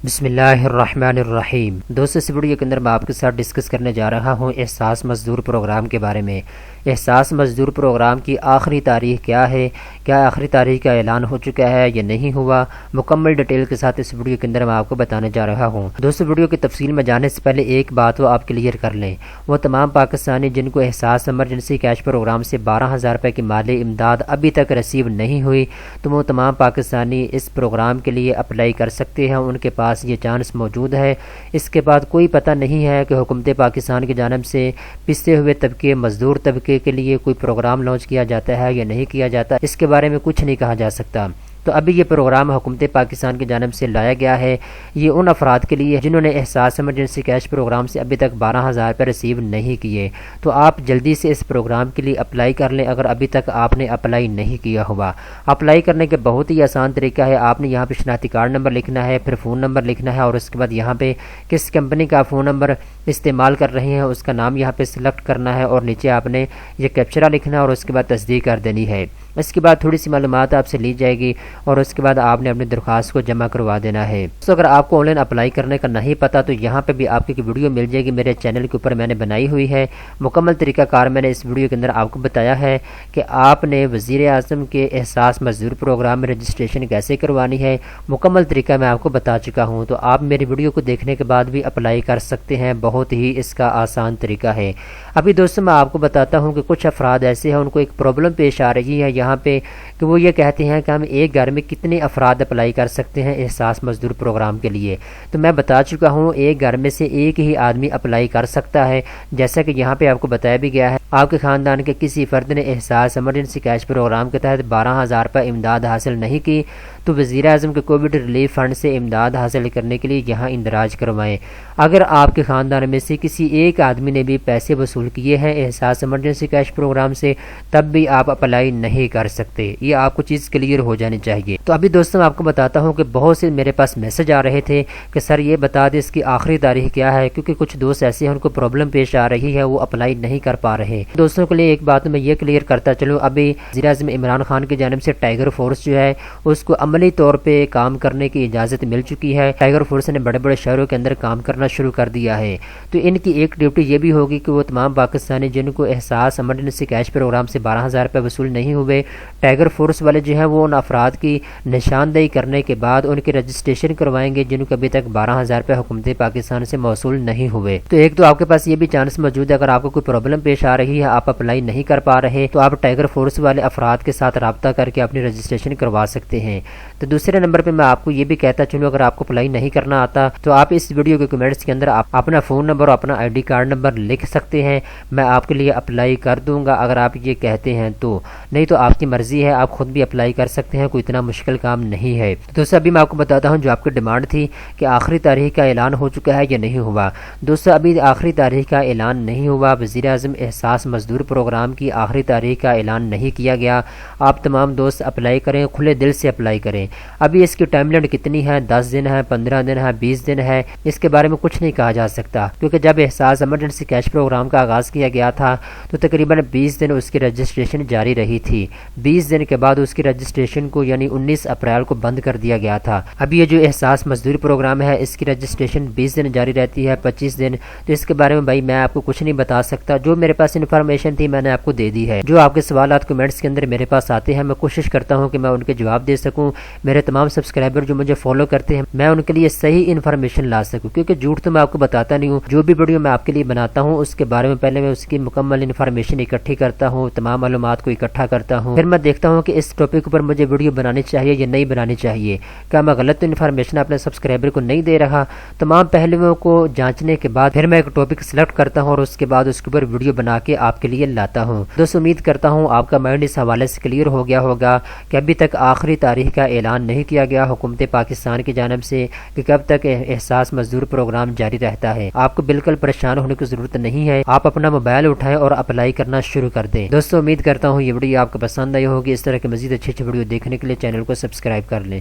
بسم اللہ الرحمن الرحیم۔ دوستو، اس ویڈیو کے اندر میں آپ کے ساتھ ڈسکس کرنے جا رہا ہوں احساس مزدور پروگرام کے بارے میں۔ احساس مزدور پروگرام کی آخری تاریخ کیا ہے، کیا آخری تاریخ کا اعلان ہو چکا ہے یا نہیں ہوا، مکمل ڈیٹیل کے ساتھ اس ویڈیو کے اندر میں آپ کو بتانے جا رہا ہوں۔ دوستو، ویڈیو کی تفصیل میں جانے سے پہلے ایک بات وہ آپ کلیئر کر لیں، وہ تمام پاکستانی جن کو احساس ایمرجنسی کیش پروگرام سے 12,000 روپے کی مالی امداد ابھی تک رسیو نہیں ہوئی، تو وہ تمام پاکستانی اس پروگرام کے لیے اپلائی کر سکتے ہیں، ان کے پاس یہ چانس موجود ہے۔ اس کے بعد کوئی پتہ نہیں ہے کہ حکومت پاکستان کی جانب سے پستے ہوئے طبقے مزدور طبقے کے لیے کوئی پروگرام لانچ کیا جاتا ہے یا نہیں کیا جاتا، اس کے بارے میں کچھ نہیں کہا جا سکتا۔ تو ابھی یہ پروگرام حکومت پاکستان کی جانب سے لایا گیا ہے، یہ ان افراد کے لیے جنہوں نے احساس ایمرجنسی کیش پروگرام سے ابھی تک 12,000 روپے ریسیو نہیں کیے، تو آپ جلدی سے اس پروگرام کے لیے اپلائی کر لیں اگر ابھی تک آپ نے اپلائی نہیں کیا ہوا۔ اپلائی کرنے کے بہت ہی آسان طریقہ ہے، آپ نے یہاں پہ شناختی کارڈ نمبر لکھنا ہے، پھر فون نمبر لکھنا ہے، اور اس کے بعد یہاں پہ کس کمپنی کا فون نمبر استعمال کر رہے ہیں اس کا نام یہاں پہ سلیکٹ کرنا ہے، اور نیچے آپ نے یہ کیپچرا لکھنا ہے اور اس کے بعد تصدیق کر دینی ہے۔ اس کے بعد تھوڑی سی معلومات آپ سے لی جائے گی اور اس کے بعد آپ نے اپنی درخواست کو جمع کروا دینا ہے۔ تو اگر آپ کو آن لائن اپلائی کرنے کا نہیں پتا تو یہاں پہ بھی آپ کی ویڈیو مل جائے گی، میرے چینل کے اوپر میں نے بنائی ہوئی ہے، مکمل طریقہ کار میں نے اس ویڈیو کے اندر آپ کو بتایا ہے کہ آپ نے وزیر اعظم کے احساس مزدور پروگرام میں رجسٹریشن کیسے کروانی ہے، مکمل طریقہ میں آپ کو بتا چکا ہوں، تو آپ میری ویڈیو کو دیکھنے کے بعد بھی اپلائی کر سکتے ہیں، بہت ہی اس کا آسان طریقہ ہے۔ ابھی دوستوں میں آپ کو بتاتا ہوں کہ کچھ افراد ایسے ہیں ان کو ایک پرابلم پیش آ رہی ہے یہاں پہ کہ وہ یہ کہتے ہیں کہ ہم ایک گھر میں کتنے افراد اپلائی کر سکتے ہیں احساس مزدور پروگرام کے لیے، تو میں بتا چکا ہوں ایک گھر میں سے ایک ہی آدمی اپلائی کر سکتا ہے، جیسا کہ یہاں پہ آپ کو بتایا بھی گیا ہے۔ آپ کے خاندان کے کسی فرد نے احساس ایمرجنسی کیش پروگرام کے تحت 12,000 روپے امداد حاصل نہیں کی تو وزیر اعظم کے کووڈ ریلیف فنڈ سے امداد حاصل کرنے کے لیے یہاں اندراج کروائیں۔ اگر آپ کے خاندان میں سے کسی ایک آدمی نے بھی پیسے وصول کیے ہیں احساس ایمرجنسی کیش پروگرام سے تب بھی آپ اپلائی نہیں کر سکتے، یہ آپ کو چیز کلیئر ہو جانی چاہیے۔ تو ابھی دوستوں میں آپ کو بتاتا ہوں کہ بہت سے میرے پاس میسج آ رہے تھے کہ سر یہ بتا دیں اس کی آخری تاریخ کیا ہے، کیونکہ کچھ دوست ایسے ہیں ان کو پرابلم پیش آ رہی ہے، وہ اپلائی نہیں کر پا رہے۔ دوستوں کے لیے ایک بات میں یہ کلیئر کرتا چلوں، ابھی وزیر اعظم عمران خان کی جانب سے ٹائیگر فورس جو ہے اس کو عملی طور پہ کام کرنے کی اجازت مل چکی ہے، ٹائیگر فورس نے بڑے بڑے شہروں کے اندر کام کرنا شروع کر دیا ہے، تو ان کی ایک ڈیوٹی یہ بھی ہوگی کہ وہ تمام پاکستانی جن کو احساس ایمرجنسی کیش پروگرام سے 12,000 روپے وصول نہیں ہوئے، ٹائیگر فورس والے جو ہیں وہ ان افراد کی نشاندہی کرنے کے بعد ان کی رجسٹریشن کروائیں گے جن کو ابھی تک 12,000 روپے حکومت پاکستان سے موصول نہیں ہوئے۔ تو ایک تو آپ کے پاس یہ بھی چانس موجود ہے، اگر آپ کو کوئی پرابلم پیش آ رہی ہے، آپ اپلائی نہیں کر پا رہے، تو آپ ٹائیگر فورس والے افراد کے ساتھ رابطہ کر کے اپنی رجسٹریشن کروا سکتے ہیں۔ تو دوسرے نمبر پہ میں آپ کو یہ بھی کہتا چلوں، اگر آپ کو اپلائی نہیں کرنا آتا تو آپ اس ویڈیو کے کمنٹس کے اندر آپ اپنا فون نمبر اور اپنا آئی ڈی کارڈ نمبر لکھ سکتے ہیں، میں آپ کے لیے اپلائی کر دوں گا اگر آپ یہ کہتے ہیں تو، نہیں تو آپ کی مرضی ہے، آپ خود بھی اپلائی کر سکتے ہیں، کوئی اتنا مشکل کام نہیں ہے۔ دوستو ابھی میں آپ کو بتاتا ہوں جو آپ کی ڈیمانڈ تھی کہ آخری تاریخ کا اعلان ہو چکا ہے یا نہیں ہوا۔ دوستو ابھی آخری تاریخ کا اعلان نہیں ہوا، وزیر اعظم احساس مزدور پروگرام کی آخری تاریخ کا اعلان نہیں کیا گیا۔ آپ تمام دوست اپلائی کریں، کھلے دل سے اپلائی کریں۔ ابھی اس کی ٹائم لمٹ کتنی ہے، 10 دن ہے، 15 دن ہے، 20 دن ہے، اس کے بارے میں کچھ نہیں کہا جا سکتا، کیونکہ جب احساس ایمرجنسی کیش پروگرام کا آغاز کیا گیا تھا تو تقریباً 20 دن اس کی رجسٹریشن جاری رہی تھی، 20 دن کے بعد اس کی رجسٹریشن کو یعنی 19 اپریل کو بند کر دیا گیا تھا۔ اب یہ جو احساس مزدور پروگرام ہے اس کی رجسٹریشن 20 دن جاری رہتی ہے، 25 دن، تو اس کے بارے میں بھائی میں آپ کو کچھ نہیں بتا سکتا، جو میرے پاس انفارمیشن تھی میں نے آپ کو دے دی ہے۔ جو آپ کے سوالات کمنٹس کے اندر میرے پاس آتے ہیں میں کوشش کرتا ہوں کہ میں ان کے جواب دے سکوں، میرے تمام سبسکرائبر جو مجھے فالو کرتے ہیں میں ان کے لیے صحیح انفارمیشن لا سکوں، کیونکہ جھوٹ تو میں آپ کو بتاتا نہیں ہوں، جو بھی ویڈیو میں آپ کے لیے بناتا ہوں اس کے بارے میں پہلے میں اس کی مکمل انفارمیشن اکٹھی کرتا ہوں، تمام معلومات کو اکٹھا کرتا ہوں، پھر میں دیکھتا ہوں کہ اس ٹاپک پر مجھے ویڈیو بنانی چاہیے یا نہیں بنانی چاہیے، کیا میں غلط انفارمیشن اپنے سبسکرائبر کو نہیں دے رہا، تمام پہلوؤں کو جانچنے کے بعد پھر میں ایک ٹاپک سلیکٹ کرتا ہوں اور اس کے بعد اس کے اوپر ویڈیو بنا کے آپ کے لیے لاتا ہوں۔ دوستو امید کرتا ہوں آپ کا مائنڈ اس حوالے سے کلیئر ہو گیا ہوگا کہ ابھی تک آخری تاریخ کا اعلان نہیں کیا گیا حکومت پاکستان کی جانب سے کہ کب تک احساس مزدور پروگرام جاری رہتا ہے۔ آپ کو بالکل پریشان ہونے کی ضرورت نہیں ہے، آپ اپنا موبائل اٹھائیں اور اپلائی کرنا شروع کر دیں۔ دوستو امید کرتا ہوں یہ ویڈیو آپ کو پسند آئی ہوگی، اس طرح کے مزید اچھی ویڈیو دیکھنے کے لیے چینل کو سبسکرائب کر لیں۔